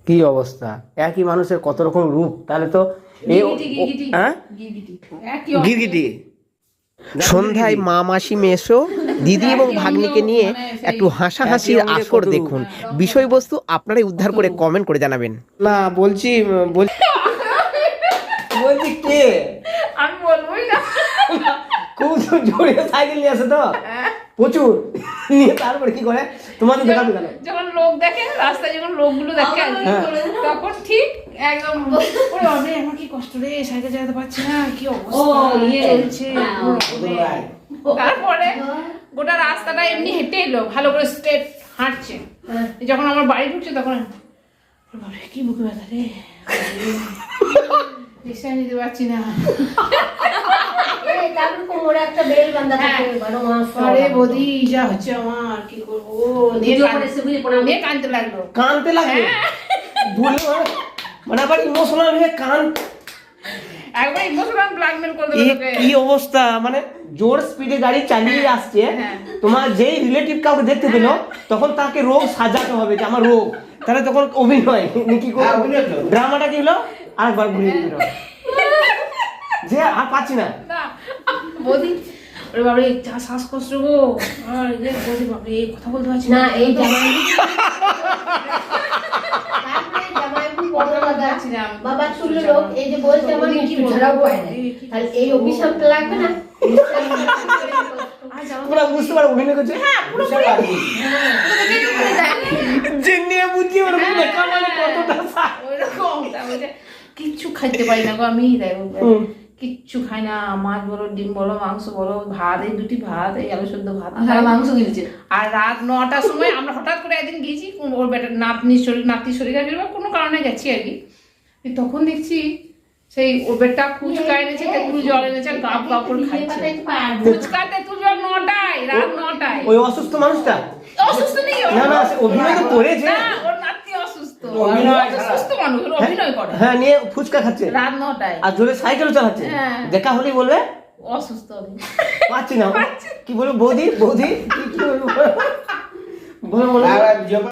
কি অবস্থা, একই মানুষের কত রকম রূপ। তাহলে তো গিরগিটি। সন্ধ্যায় মা মাসি মেসো দিদি এবং ভাগ্নিকে নিয়ে একটু হাসাহাসির আসর দেখুন। বিষয়বস্তু আপনারাই উদ্ধার করে কমেন্ট করে জানাবেন। না বলছি কে আমি বলবোই না। খুব জোরে সাইকেল নিয়ে আসে তো প্রচুর, নিয়ে তারপরে কি করে তোমাদের দেখাবে কেন? যখন লোক দেখে রাস্তায়, যখন লোকগুলো দেখে তখন ঠিক একদম ওরে বাবা আমার কি কষ্ট রে, সাইকেল চালাতে পারছি না, কি অবস্থা চলছে। তারপরে গোটা রাস্তাটা এমনি হেঁটে এলো, ভালো করে স্ট্রেট হাঁটছে। যখন আমার বাড়ি ঢুকছে তখন বাবা কি বুকে ব্যথা রে, রিক্সা নিতে পারছি না। আরে বৌদি যা হচ্ছে আমার, কি করবো, নিয়ে কাঁদতে লাগলো। মানে আবার ইমোশনাল হয়ে একবার ইমোশনাল ব্ল্যাকমেল করে দেবে তোকে। কি অবস্থা, মানে জোর স্পিডে গাড়ি চালিয়ে আসছে, তোমার যেই রিলেটিভ কাউকে দেখতে পেলো তখন তাকে রোগ সাজাতে হবে যে আমার রোগ, তাহলে তখন অভিনয় কি করে ড্রামাটা কি হলো, আরেকবার ঘুরিয়ে দিল যে আর পাচ্ছি না বৌদি। ওরে বাবা যা শ্বাসকষ্ট গো, আর বৌদি বাবা কথা বলতে পারছি না। এই বাবা শুনলো লোক এই যে বলছে আমার কি বোঝাও পায় না, তাহলে এই অভিশাপটা লাগবে না? পুরো বুঝতে পারো অভিনয় করছে। হ্যাঁ জেনে বুঝি ওর দেখা মানে কতটা ওইরকম। তারপরে কিচ্ছু খাইতে পারি না গো আমি, কিচ্ছু খাই না, মাছ বলো, ডিম বলো, মাংস বলো, ভাত, এই দুটি ভাত, এই আলু সেদ্ধ ভাত, মাংস দিয়েছে। আর রাত 9টার সময় আমরা হঠাৎ করে একদিন গিয়েছি, ওর বেটার নাতির শরীর খারাপ, কোনো কারণে গেছি আর কি। তখন দেখছি সেই ওর বেটা ফুচকা এনেছে, তেঁতুল জল এনেছে, গাপ গাপ করে খাচ্ছে। ফুচকা তেঁতুল জল 9টায়, রাত 9টায়। ওই অসুস্থ মানুষটা অসুস্থ নেই, না না অভিনয় তো করেছে, ওর নাতি অসুস্থ, সুস্থ মানুষ, অভিনয় করে। হ্যাঁ নিয়ে ফুচকা খাচ্ছে রাত 9টায়, আর জোরে সাইকেল চালাচ্ছে। দেখা হলেই বলবে অসুস্থ পাচ্ছি না। কি বলবো বৌদি, বৌদি কি বলবো বলো বলো।